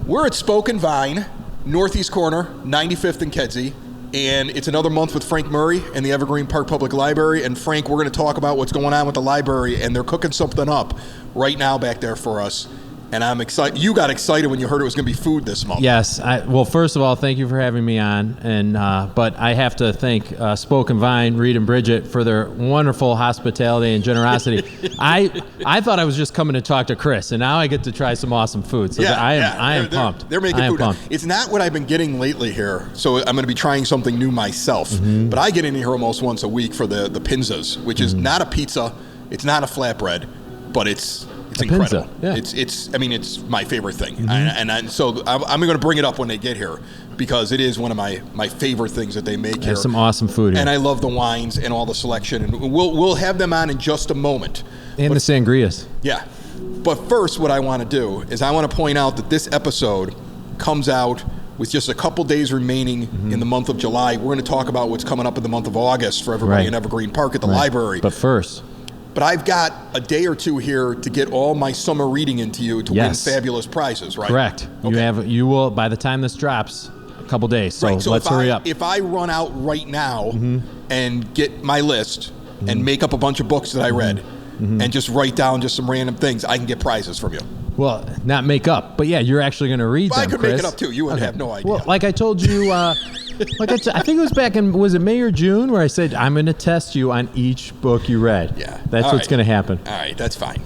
We're at Spoke and Vine, northeast corner, 95th and Kedzie, and it's another month with Frank Murray and the Evergreen Park Public Library. And Frank, we're going to talk about what's going on with the library, and they're cooking something up right now back there for us. And I'm excited. You got excited when you heard it was going to be food this month. Yes. Well, first of all, thank you for having me on. And but I have to thank Spoke and Vine, Reed and Bridget for their wonderful hospitality and generosity. I thought I was just coming to talk to Chris, and now I get to try some awesome food. So I am pumped. They're making food. Pumped. It's not what I've been getting lately here, so I'm going to be trying something new myself. Mm-hmm. But I get in here almost once a week for the pinzas, which is not a pizza. It's not a flatbread, but it's incredible. Yeah. It's my favorite thing. Mm-hmm. So I'm going to bring it up when they get here because it is one of my favorite things that they make here. There's some awesome food here. And I love the wines and all the selection. And we'll have them on in just a moment. And the sangrias. Yeah. But first, what I want to do is I want to point out that this episode comes out with just a couple days remaining in the month of July. We're going to talk about what's coming up in the month of August for everybody in Evergreen Park at the library. But I've got a day or two here to get all my summer reading into you to win fabulous prizes, right? Correct. Okay. You will, by the time this drops, a couple days. So, let's hurry up. If I run out right now and get my list and make up a bunch of books that I read and just write down just some random things, I can get prizes from you. Well, not make up, but yeah, you're actually going to read them, I could Chris. make it up too. You would have no idea. Well, like I told you, I think it was back in, was it May or June, where I said, I'm going to test you on each book you read. Yeah. That's what's going to happen. All right, that's fine.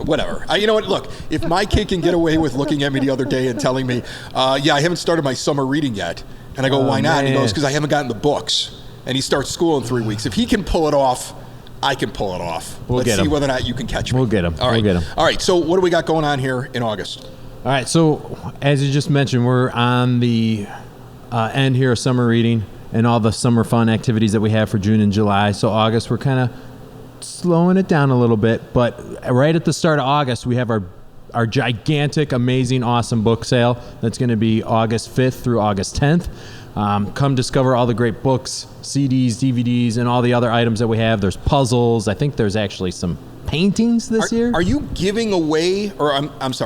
Whatever. You know what? Look, if my kid can get away with looking at me the other day and telling me, I haven't started my summer reading yet, and I go, why not? And he goes, because I haven't gotten the books. And he starts school in 3 weeks. If he can pull it off, I can pull it off. Let's see whether or not you can catch me. We'll get him. All right. We'll get him. All right, so what do we got going on here in August? All right, so as you just mentioned, we're on the end here of summer reading and all the summer fun activities that we have for June and July. So August, we're kind of slowing it down a little bit. But right at the start of August, we have our gigantic, amazing, awesome book sale. That's going to be August 5th through August 10th. Come discover all the great books, CDs, DVDs, and all the other items that we have. There's puzzles. I think there's actually some paintings this year. Are you giving away, or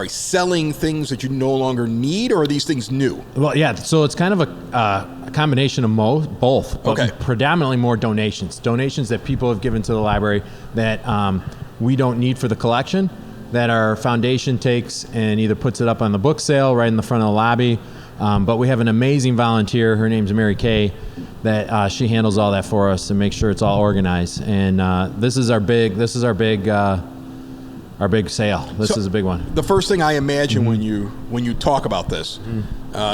selling things that you no longer need, or are these things new? Well, yeah. So it's kind of a combination of both, but predominantly more donations. Donations that people have given to the library that we don't need for the collection, that our foundation takes and either puts it up on the book sale right in the front of the lobby. But we have an amazing volunteer. Her name's Mary Kay. That she handles all that for us and makes sure it's all organized. And this is our big sale. This is a big one. The first thing I imagine when you talk about this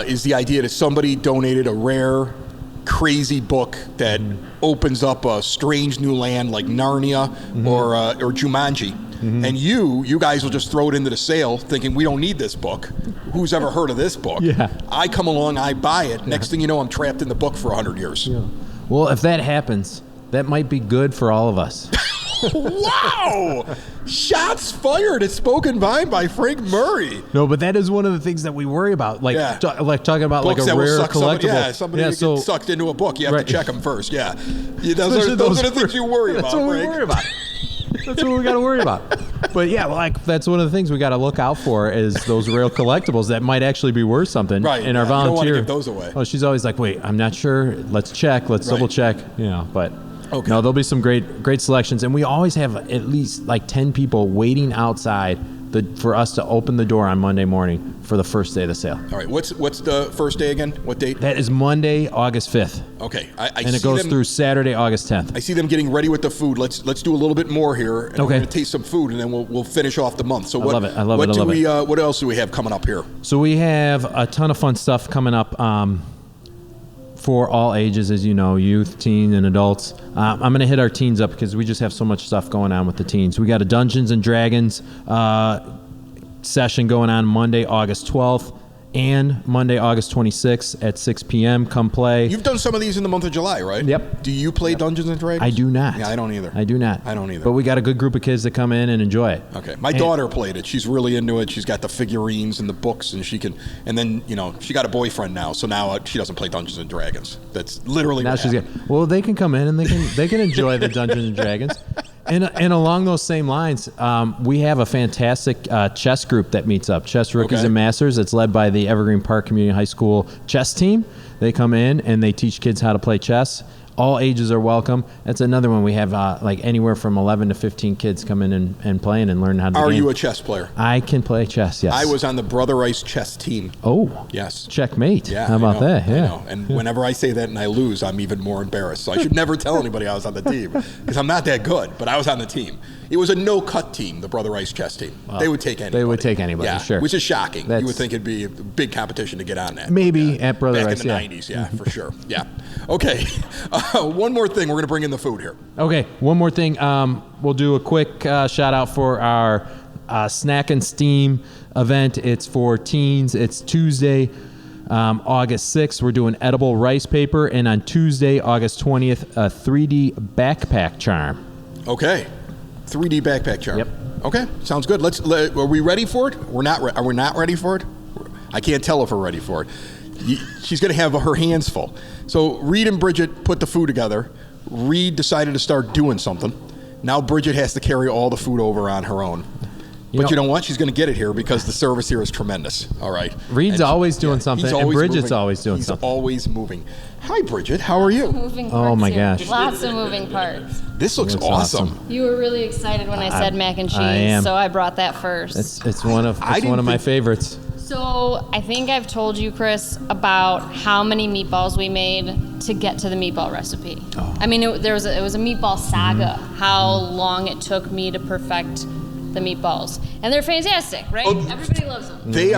is the idea that somebody donated a rare, crazy book that opens up a strange new land like Narnia or Jumanji. And you guys will just throw it into the sale thinking we don't need this book. Who's ever heard of this book? Yeah. I come along, I buy it. Next thing you know, I'm trapped in the book for 100 years. Yeah. Well, if that happens, that might be good for all of us. Wow! Shots fired at Spoke and Vine by Frank Murray. No, but that is one of the things that we worry about. Like talking about books like a rare collectible. Somebody gets sucked into a book. You have to check them first. Yeah. Those are the things you worry about, That's what we worry about. That's what we got to worry about. But yeah, that's one of the things we got to look out for is those rare collectibles that might actually be worth something. Right. And our volunteer, you don't want to give those away. Oh, she's always like, wait, I'm not sure. Let's check. Let's double check. But no, there'll be some great selections, and we always have at least like 10 people waiting outside for us to open the door on Monday morning for the first day of the sale. All right. What's the first day again? What date? That is Monday, August 5th. Okay. And it goes through Saturday, August 10th. I see them getting ready with the food. Let's do a little bit more here. And we're going to taste some food, and then we'll finish off the month. So I love it. What else do we have coming up here? So we have a ton of fun stuff coming up for all ages, as you know, youth, teen, and adults. I'm going to hit our teens up because we just have so much stuff going on with the teens. We got a Dungeons and Dragons session going on Monday, August 12th. and Monday, August 26th at 6 p.m. Come play. You've done some of these in the month of July, right? Yep. Do you play Dungeons and Dragons? I do not. Yeah, I don't either. I do not. I don't either. But we got a good group of kids that come in and enjoy it. Okay. My daughter played it. She's really into it. She's got the figurines and the books, and she can. And then she got a boyfriend now, so now she doesn't play Dungeons and Dragons. That's literally now what she's good. Well, they can come in and they can enjoy the Dungeons and Dragons. And along those same lines, we have a fantastic chess group that meets up, Chess Rookies Okay. and Masters. It's led by the Evergreen Park Community High School chess team. They come in and they teach kids how to play chess. All ages are welcome. That's another one. We have like anywhere from 11 to 15 kids come in and playing and learn how to Are game. you a chess player? I can play chess, yes. I was on the Brother Ice chess team. Oh. Yes. Checkmate. Yeah. How about I know, that? Yeah. I know. And whenever I say that and I lose, I'm even more embarrassed. So I should never tell anybody I was on the team because I'm not that good, but I was on the team. It was a no-cut team, the Brother Ice chess team. They would take anybody. They would take anybody, yeah, sure. Which is shocking. That's- You would think it'd be a big competition to get on that. Maybe at Brother Back Ice, in the yeah. 90s, yeah, for sure. Yeah. Okay. One more thing. We're going to bring in the food here. Okay, one more thing. We'll do a quick shout out for our Snack and Steam event. It's for teens. It's Tuesday, August 6th. We're doing edible rice paper. And on Tuesday, August 20th, a 3D backpack charm. Okay. 3D backpack charm. Yep. Okay. Sounds good. Are we ready for it? Are we not ready for it? I can't tell if we're ready for it. She's going to have her hands full. So Reed and Bridget put the food together. Reed decided to start doing something. Now Bridget has to carry all the food over on her own. But you know what? She's going to get it here because the service here is tremendous. All right. Reed's always doing something, he's and always Bridget's moving. always doing He's something. always moving. Hi, Bridget. How are you? Moving Oh, parts my here. gosh. Lots of moving parts. This looks Looks awesome. awesome. You were really excited when I said mac and cheese, I am. so I brought that first. It's one of I didn't my think- favorites. So I think I've told you, Chris, about how many meatballs we made to get to the meatball recipe. Oh. I mean, it was a meatball saga. How long it took me to perfect the meatballs, and they're fantastic, right? Oh. Everybody loves them. They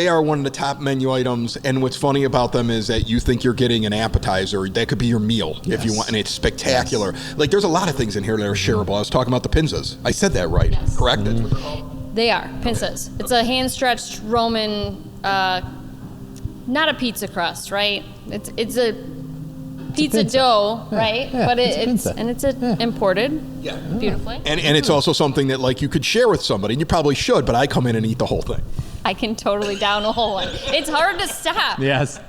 are one of the top menu items, and what's funny about them is that you think you're getting an appetizer. That could be your meal if you want, and it's spectacular. Like there's a lot of things in here that are shareable. I was talking about the pinzas. I said that right, Yes. correct? That's what they're called? They are pizzas. It's a hand-stretched Roman, not a pizza crust, right? It's a pizza pinza. dough, Yeah, right? yeah, But it's a it's pinza. and it's Yeah. imported Yeah. beautifully. And it's also something that like you could share with somebody, and you probably should. But I come in and eat the whole thing. I can totally down a whole one. It's hard to stop. Yes.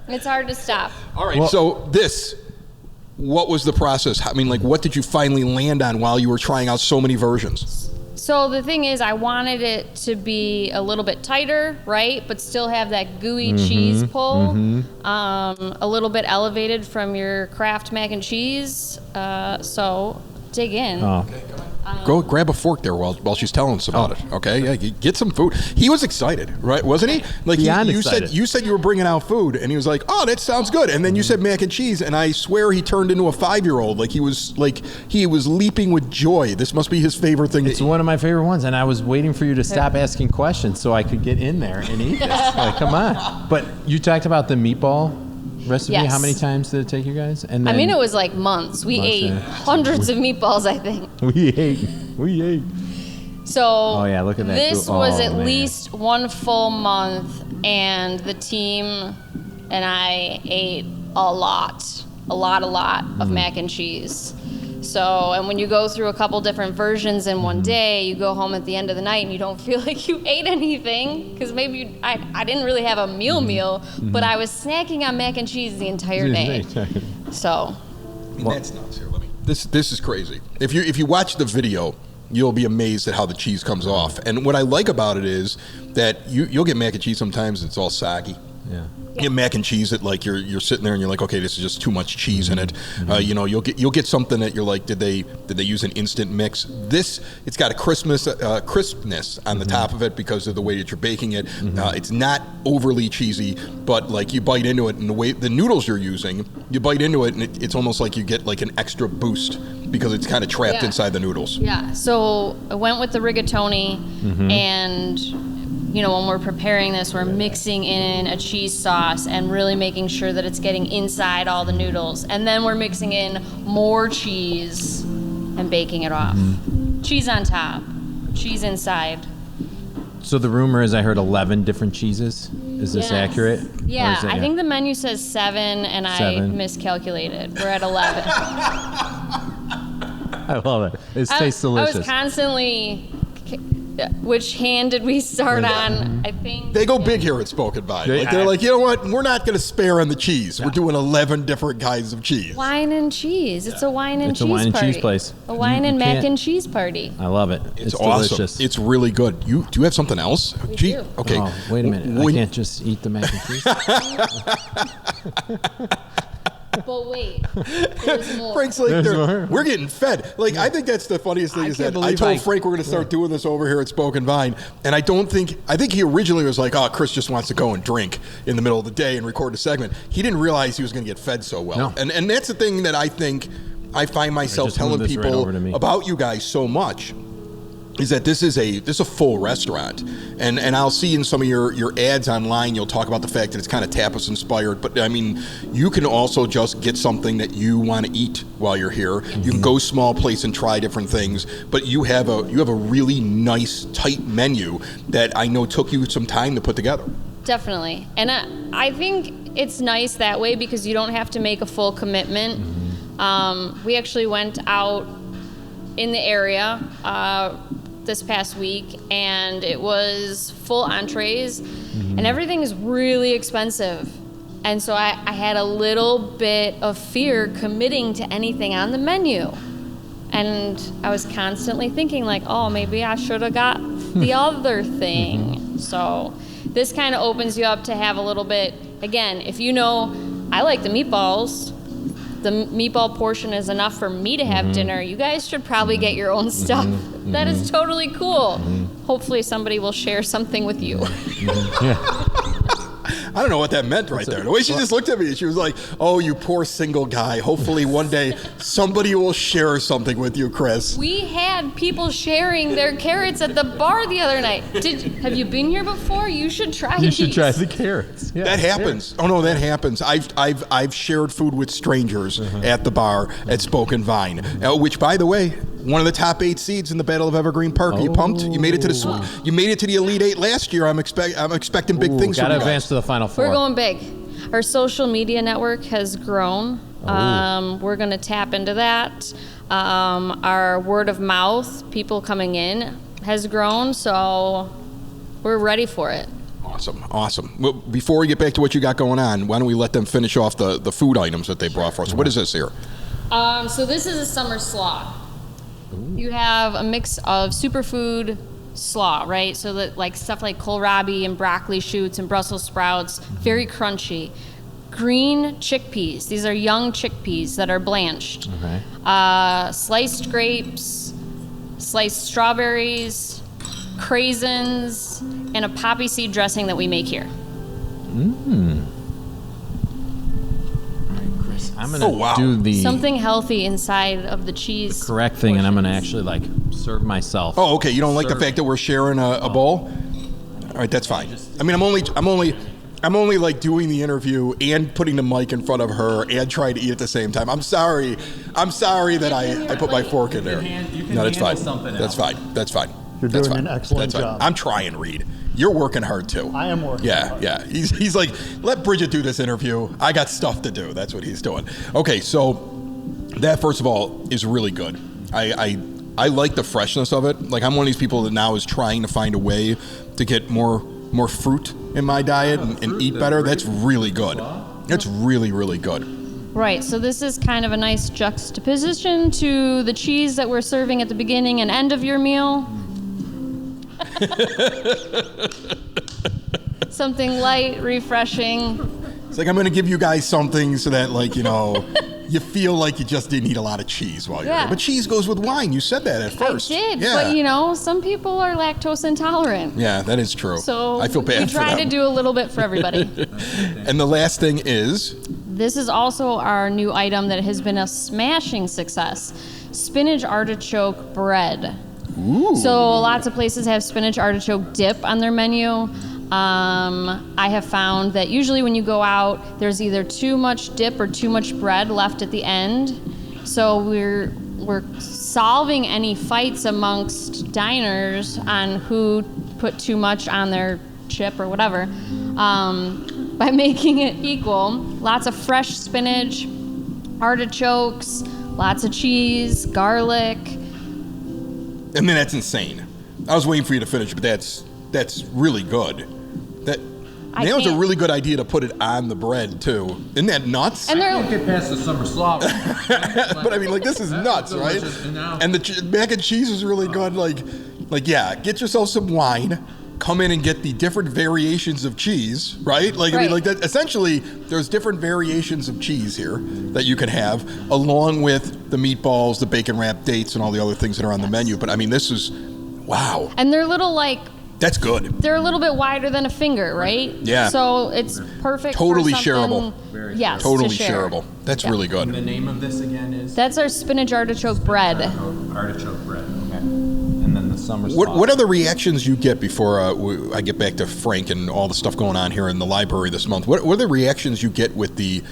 It's hard to stop. All right. Well- So what was the process? I mean, like, what did you finally land on while you were trying out so many versions? So the thing is, I wanted it to be a little bit tighter, right? But still have that gooey cheese pull. A little bit elevated from your Kraft mac and cheese. So dig in. Oh. Go grab a fork there while she's telling us about it. Okay, yeah, get some food. He was excited, right? Wasn't he? Like Beyond you excited. said you were bringing out food, and he was like, "Oh, that sounds good." And then you said mac and cheese, and I swear he turned into a 5-year-old. Like he was leaping with joy. This must be his favorite thing. It's one of my favorite ones, and I was waiting for you to stop asking questions so I could get in there and eat this. Like, come on. But you talked about the meatball recipe. Yes. How many times did it take you guys? And I then mean, it was like months. We Months, ate yeah. hundreds of meatballs, I think. we ate. So yeah, look at that this food. was Oh, at man. least one full month, and the team and I ate a lot of mac and cheese. So, and when you go through a couple different versions in one day, you go home at the end of the night and you don't feel like you ate anything because maybe I didn't really have a meal, but I was snacking on mac and cheese the entire day. So, I mean, that's nuts. Here, let me. This is crazy. If you watch the video, you'll be amazed at how the cheese comes off. And what I like about it is that you'll get mac and cheese sometimes it's all soggy. Yeah. You get mac and cheese that like you're sitting there and you're like, okay, this is just too much cheese in it. You'll get something that you're like, did they use an instant mix? This it's got a crispness on the top of it because of the way that you're baking it. It's not overly cheesy, but like you bite into it and the way the noodles you're using, you bite into it and it's almost like you get like an extra boost because it's kind of trapped Yeah. inside the noodles. yeah. So I went with the rigatoni, and when we're preparing this, we're mixing in a cheese sauce and really making sure that it's getting inside all the noodles. And then we're mixing in more cheese and baking it off. Cheese on top, cheese inside. So the rumor is I heard 11 different cheeses. Is this Yes. accurate? Or Yeah, is it- I think the menu says 7, and I 7. miscalculated. We're at 11. I love it. It tastes delicious. I was constantly which hand did we start on? I think They go big here at Spoken Vine. They're like, you know what? We're not going to spare on the cheese. We're doing 11 different kinds of cheese. Wine and cheese. It's a wine and It's cheese a wine and party. cheese place. A wine You and mac can't- and cheese party. I love it. It's awesome. Delicious. It's really good. Do you have something else? do. Okay. Oh, wait a minute. I When- can't just eat the mac and cheese. But wait, there's more. Frank's like, There's more. we're getting fed. Like, I think that's the funniest thing I is can't that I believe told I- Frank we're going to start doing this over here at Spoken Vine. And I think he originally was like, oh, Chris just wants to go and drink in the middle of the day and record a segment. He didn't realize he was going to get fed so well. No. And that's the thing that I think I find myself just telling moved this right people over to me. about you guys so much. Is that this is a full restaurant, and I'll see in some of your ads online you'll talk about the fact that it's kind of tapas inspired, but I mean you can also just get something that you want to eat while you're here. You can go small place and try different things, but you have a really nice tight menu that I know took you some time to put together. Definitely. And I think it's nice that way because you don't have to make a full commitment. We actually went out in the area this past week, and it was full entrees, and everything is really expensive. And so I had a little bit of fear committing to anything on the menu. And I was constantly thinking like, oh, maybe I should have got the other thing. So this kind of opens you up to have a little bit, again, if you know, I like the meatballs, the meatball portion is enough for me to have dinner. You guys should probably get your own stuff. That is totally cool. Hopefully somebody will share something with you. I don't know what that meant right there. The way she just looked at me, she was like, "Oh, you poor single guy. Hopefully one day somebody will share something with you, Chris." We had people sharing their carrots at the bar the other night. Have you been here before? You should try You these. should try the carrots. Yeah. That happens. Oh no, that happens. I've shared food with strangers at the bar at Spoken Vine, which, by the way, one of the top 8 seeds in the Battle of Evergreen Park. Are you pumped? You made it to the you made it to the Elite 8 last year. I'm expecting big things from Gotta you guys. advance to the Final Four. We're going big. Our social media network has grown. We're going to tap into that. Our word of mouth, people coming in, has grown. So we're ready for it. Awesome. Well, before we get back to what you got going on, why don't we let them finish off the food items that they brought for us? What is this here? So this is a summer slaw. You have a mix of superfood slaw, right? So that like stuff like kohlrabi and broccoli shoots and Brussels sprouts, very crunchy. Green chickpeas. These are young chickpeas that are blanched. Okay. Sliced grapes, sliced strawberries, craisins, and a poppy seed dressing that we make here. I'm gonna Oh, wow. do the Something healthy inside of the cheese. correct thing, and I'm gonna portions. actually like serve myself. Oh, okay. You don't like the fact that we're sharing a bowl? All right, that's fine. I mean, I'm only like doing the interview and putting the mic in front of her and trying to eat at the same time. I'm sorry that I put my fork in there. No, that's fine. That's fine. That's fine. You're That's doing fine. an excellent That's fine. job. I'm trying, Reed. You're working hard too. I am working hard. Yeah. He's like, let Bridget do this interview. I got stuff to do. That's what he's doing. Okay, so that first of all is really good. I like the freshness of it. Like I'm one of these people that now is trying to find a way to get more fruit in my diet and eat better. That's really good. That's really, really good. Right, so this is kind of a nice juxtaposition to the cheese that we're serving at the beginning and end of your meal. Something light, refreshing. It's like I'm going to give you guys something so that, like, you know, you feel like you just didn't eat a lot of cheese while you're here. But cheese goes with wine. You said that at first. I did, Yeah. but you know, some people are lactose intolerant. Yeah, that is true. So I feel bad we for try them. to do a little bit for everybody. And the last thing is, This is also our new item that has been a smashing success. Spinach artichoke bread. ooh, So lots of places have spinach artichoke dip on their menu. I have found that usually when you go out, there's either too much dip or too much bread left at the end. So we're solving any fights amongst diners on who put too much on their chip or whatever by making it equal. Lots of fresh spinach, artichokes, lots of cheese, garlic. I mean, that's insane. I was waiting for you to finish, but that's really good. That was a really good idea to put it on the bread too. Isn't that nuts? And I can't get past the summer slaw. But I mean, like, this is nuts, right? And the mac and cheese is really good. Like, yeah, get yourself some wine. Come in and get the different variations of cheese, right? Like, I mean, like that. Essentially, there's different variations of cheese here that you can have, along with the meatballs, the bacon wrapped dates, and all the other things that are on the menu. But I mean, this is wow. And they're little like. That's good. They're a little bit wider than a finger, right? Yeah. So it's perfect. Totally for shareable. Yes. Totally to share. shareable. That's really good. And the name of this again is? That's our spinach artichoke bread. Artichoke bread. Okay. And then the summer slaw. What are the reactions you get before I get back to Frank and all the stuff going on here in the library this month? What are the reactions you get with the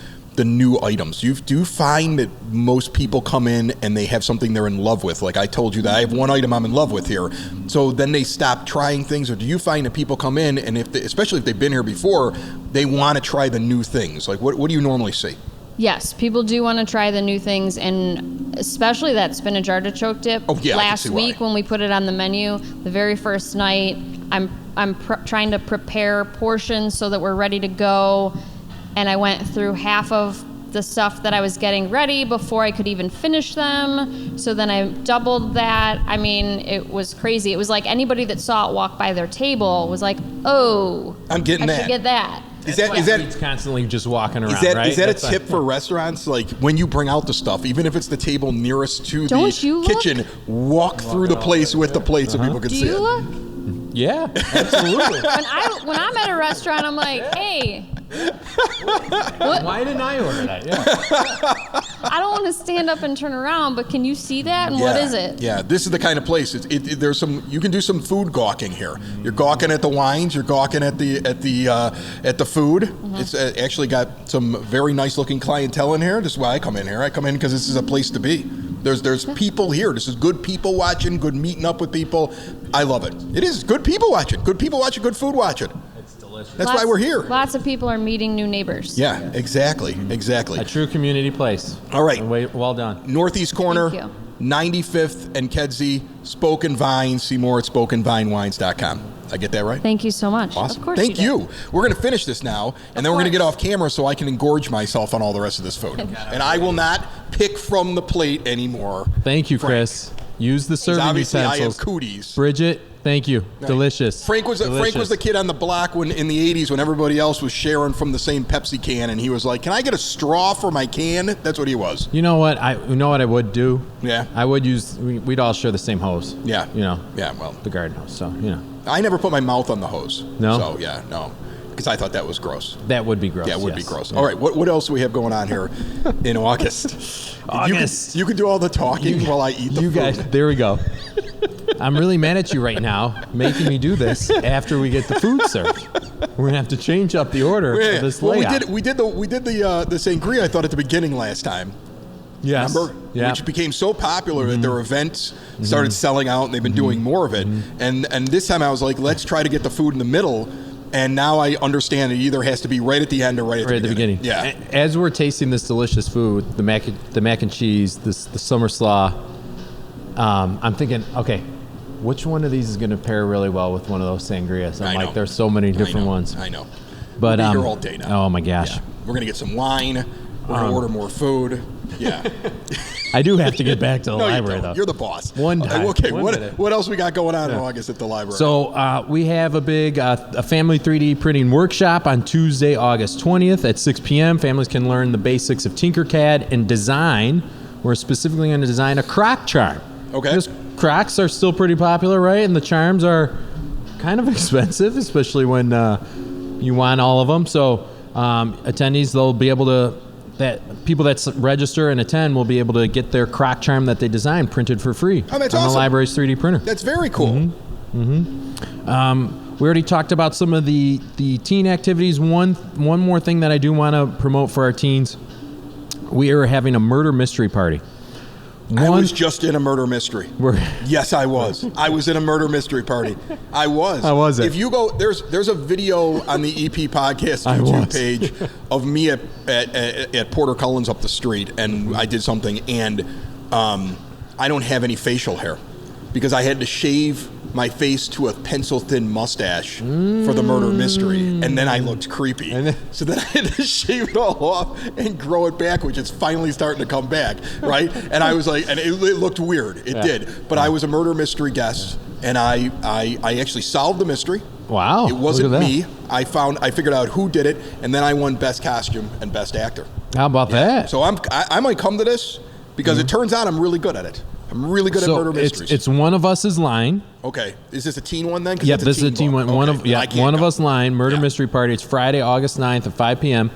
new items? Do you find that most people come in and they have something they're in love with? Like I told you that I have one item I'm in love with here. So then they stop trying things, or do you find that people come in and especially if they've been here before, they want to try the new things? Like what do you normally see? Yes, people do want to try the new things, and especially that spinach artichoke dip. Oh, yeah, Last week when we put it on the menu, the very first night, I'm trying to prepare portions so that we're ready to go. And I went through half of the stuff that I was getting ready before I could even finish them. So then I doubled that. I mean, it was crazy. It was like anybody that saw it walk by their table was like, "Oh, I'm getting I that. should get that." Is that He's constantly just walking around, right? right? Is that a tip for restaurants? Like when you bring out the stuff, even if it's the table nearest to the kitchen, walk through the place with the plate so people can see Do you it. look? Yeah, absolutely. When I'm at a restaurant, I'm like, "Hey, Why didn't I order that? Yeah. I don't want to stand up and turn around, but can you see that? And what is it?" Yeah, this is the kind of place. There's some. You can do some food gawking here. You're gawking at the wines. You're gawking at the food. Mm-hmm. It's actually got some very nice looking clientele in here. This is why I come in here. I come in because this is a place to be. There's people here. This is good people watching. Good meeting up with people. I love it. It is good people watching. Good people watching. Good food watching. It's delicious. That's why we're here. Lots of people are meeting new neighbors. Yeah, exactly. A true community place. All right. Well done. Northeast corner, Thank you. 95th and Kedzie, Spoken Vine. See more at SpokenVineWines.com. I get that right? Thank you so much. Awesome. Of course Thank you. you. We're going to finish this now, and then we're going to get off camera so I can engorge myself on all the rest of this food. And I will not pick from the plate anymore. Thank you, Frank. Chris. Use the serving Obviously, I have utensils. cooties. Bridget, thank you. Right. Delicious. Frank was the kid on the block when in the 80s when everybody else was sharing from the same Pepsi can, and he was like, "Can I get a straw for my can?" That's what he was. You know what I would do? Yeah. I would use. We'd all share the same hose. Yeah. You know. Yeah. Well, The garden hose. So I never put my mouth on the hose. No? So yeah, no, because I thought that was gross. that would be gross. Yeah, it would be yes. gross. Yeah. All right, what else do we have going on here in August? August. You can do all the talking while I eat the You food. guys, there we go. I'm really mad at you right now, making me do this after we get the food served. We're gonna have to change up the order Yeah. of this Well, layout. we did the sangria. I thought at the beginning last time. Yes. Remember? Yeah. Which became so popular that their events started selling out, and they've been doing more of it. And this time I was like, let's try to get the food in the middle. And now I understand it either has to be right at the end or right at the beginning. Yeah. As we're tasting this delicious food, the mac and cheese, the summer slaw, I'm thinking, okay, which one of these is going to pair really well with one of those sangrias? I know. There's so many different ones. I know. But we'll be here all day now. Oh my gosh. Yeah. We're gonna get some wine. We're gonna order more food. Yeah. I do have to get back to the No, library you don't. though. You're the boss. One time. Okay. One minute. What else we got going on in August at the library? So we have a big a family 3D printing workshop on Tuesday, August 20th at 6 p.m. Families can learn the basics of Tinkercad and design. We're specifically going to design a crock charm. Okay. Because crocks are still pretty popular, right? And the charms are kind of expensive, especially when you want all of them. So attendees, they'll be able to, people that register and attend will be able to get their crock charm that they designed printed for free Oh, that's on awesome. the library's 3D printer. That's very cool. We already talked about some of the teen activities. One more thing that I do want to promote for our teens. We are having a murder mystery party. I was just in a murder mystery. We're- Yes, I was. I was in a murder mystery party. I was. How was it? If you go, there's a video on the EP podcast YouTube page of me at Porter Cullen's up the street, and I did something, and I don't have any facial hair because I had to shave my face to a pencil-thin mustache for the murder mystery, and then I looked creepy. So then I had to shave it all off and grow it back, which is finally starting to come back, right? And I was like, and it looked weird. It did. But I was a murder mystery guest, and I actually solved the mystery. Wow. It wasn't me. I figured out who did it, and then I won Best Costume and Best Actor. How about that? So I might come to this because it turns out I'm really good at it. I'm really good at murder mysteries. It's One of Us is Lying. Okay. Is this a teen one then? Yeah, this is a teen one. Okay. One of Us Lying, Murder Mystery Party. It's Friday, August 9th at 5 p.m.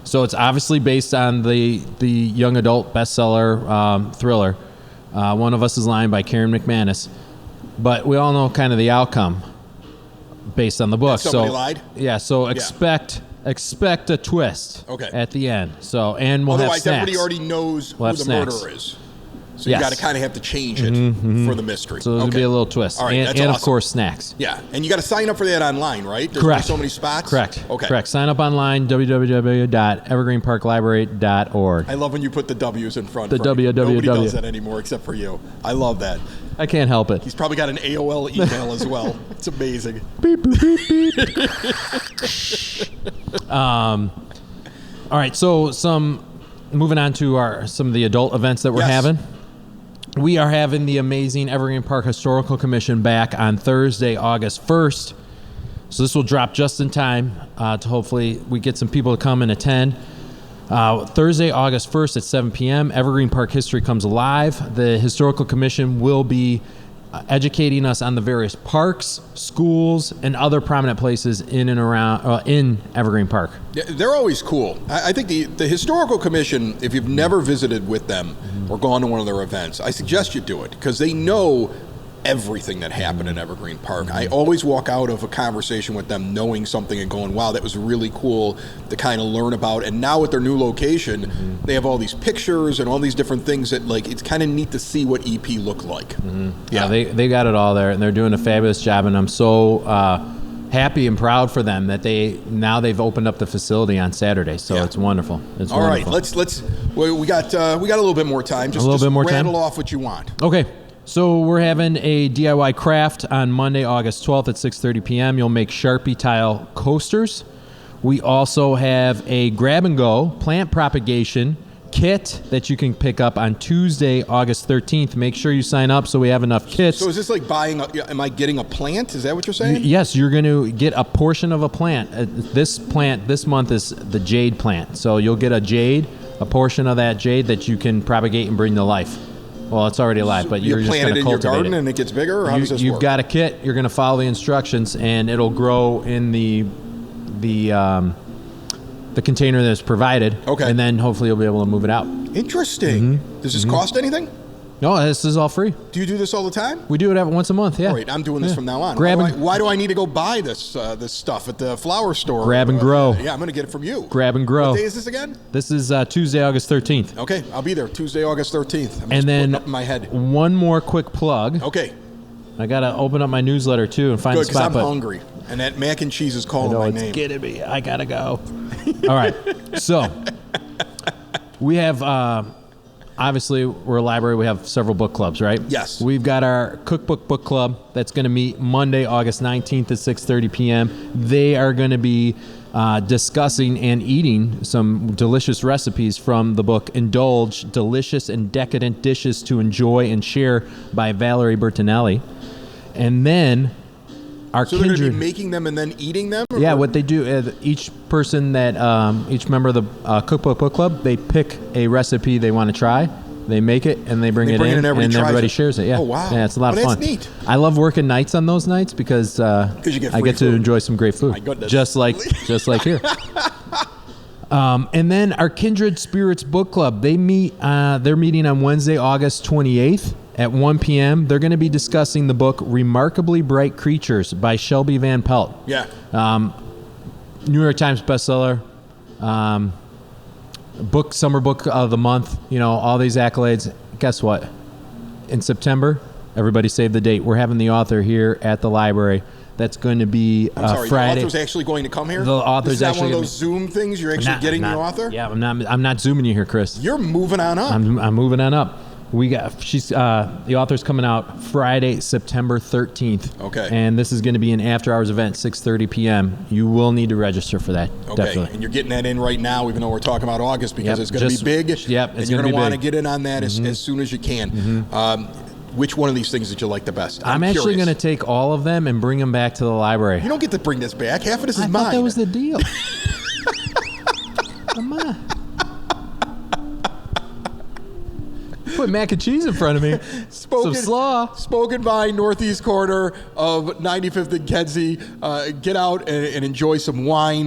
So it's obviously based on the young adult bestseller thriller, One of Us is Lying by Karen McManus. But we all know kind of the outcome based on the book. Somebody lied? Yeah, so expect a twist at the end. So, and we'll have snacks. Otherwise, everybody already knows who the murderer is. So you got to kind of have to change it for the mystery. So there'll be a little twist. All right, and awesome. Of course, snacks. Yeah, and you got to sign up for that online, right? There's Correct. only so many spots? Correct. Okay. Correct. Sign up online, www.evergreenparklibrary.org. I love when you put the W's in front. The www. Nobody does that anymore except for you. I love that. I can't help it. He's probably got an AOL email as well. It's amazing. Beep, boop, beep, beep. All right, so moving on to some of the adult events that we're having. We are having the amazing Evergreen Park Historical Commission back on Thursday, August 1st. So this will drop just in time to hopefully we get some people to come and attend. Thursday, August 1st at 7 p.m., Evergreen Park History comes alive. The Historical Commission will be educating us on the various parks, schools, and other prominent places in and around in Evergreen Park. Yeah, they're always cool. I think the Historical Commission, if you've never visited with them or gone to one of their events, I suggest you do it because they know everything that happened in Evergreen Park. I always walk out of a conversation with them knowing something and going, wow, that was really cool to kind of learn about. And now with their new location, they have all these pictures and all these different things that, like, it's kind of neat to see what EP looked like. Yeah, they got it all there, and they're doing a fabulous job, and I'm so happy and proud for them that they've opened up the facility on Saturday, so it's wonderful. It's all wonderful. Right, we got a little bit more time. Just rattle off what you want. Okay. So we're having a DIY craft on Monday, August 12th at 6:30 p.m. You'll make Sharpie tile coasters. We also have a grab-and-go plant propagation kit that you can pick up on Tuesday, August 13th. Make sure you sign up so we have enough kits. So is this like am I getting a plant? Is that what you're saying? Yes, you're going to get a portion of a plant. This plant this month is the jade plant. So you'll get a portion of that jade that you can propagate and bring to life. Well, it's already alive, but you're just going to cultivate it. You plant it in your garden and it gets bigger, or how does this work? You've got a kit. You're going to follow the instructions, and it'll grow in the container that's provided. Okay. And then hopefully you'll be able to move it out. Interesting. Does this cost anything? No, this is all free. Do you do this all the time? We do it once a month, yeah. All right, I'm doing this from now on. Why do I need to go buy this stuff at the flower store? Grab and grow. Yeah, I'm going to get it from you. Grab and grow. What day is this again? This is Tuesday, August 13th. Okay, I'll be there Tuesday, August 13th. And then up in my head. One more quick plug. Okay. I got to open up my newsletter, too, and find a spot. Good, because I'm hungry. And that mac and cheese is calling my name. It's getting me. I got to go. All right. So we have... obviously, we're a library. We have several book clubs, right? Yes. We've got our cookbook book club that's going to meet Monday, August 19th at 6:30 p.m. They are going to be discussing and eating some delicious recipes from the book Indulge, Delicious and Decadent Dishes to Enjoy and Share by Valerie Bertinelli. And then... So they're going to be making them and then eating them? Yeah, what they do, each person that, each member of the Cookbook Book Club, they pick a recipe they want to try, they make it, and they bring it in, and everybody shares it. Yeah. Oh, wow. Yeah, it's a lot of fun. That's neat. I love working nights on those nights because I get to enjoy some great food. My goodness. Just like here. And then our Kindred Spirits Book Club, they're meeting on Wednesday, August 28th. At 1 p.m., they're going to be discussing the book Remarkably Bright Creatures by Shelby Van Pelt. Yeah. New York Times bestseller, summer book of the month, all these accolades. Guess what? In September, everybody save the date. We're having the author here at the library. That's going to be Friday. The author's actually going to come here? The author's actually one of those Zoom things? You're actually getting the author? Yeah, I'm not zooming you here, Chris. You're moving on up. I'm moving on up. The author's coming out Friday, September 13th. Okay. And this is going to be an after-hours event, 6:30 p.m. You will need to register for that. Okay. Definitely. And you're getting that in right now, even though we're talking about August, because it's going to be big. Yep. And you're going to want to get in on that as soon as you can. Which one of these things did you like the best? I'm actually going to take all of them and bring them back to the library. You don't get to bring this back. Half of this is I mine. thought that was the deal. Come on. Put mac and cheese in front of me. Some slaw. Spoken by Northeast corner of 95th and Kedzie. Get out and enjoy some wine.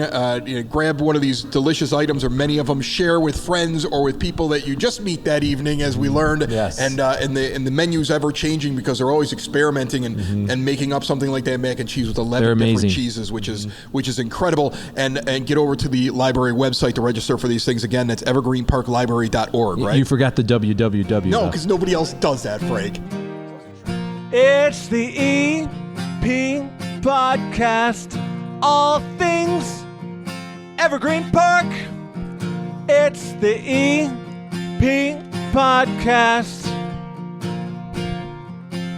Grab one of these delicious items or many of them. Share with friends or with people that you just meet that evening, as we learned. Yes. And the menu's ever changing because they're always experimenting and making up something like that mac and cheese with 11 different cheeses, which is incredible. And get over to the library website to register for these things. Again, that's evergreenparklibrary.org, right? You forgot the www. No, because nobody else does that, Frank. It's the EP Podcast. All things Evergreen Park. It's the EP Podcast.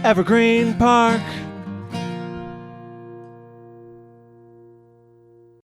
Evergreen Park.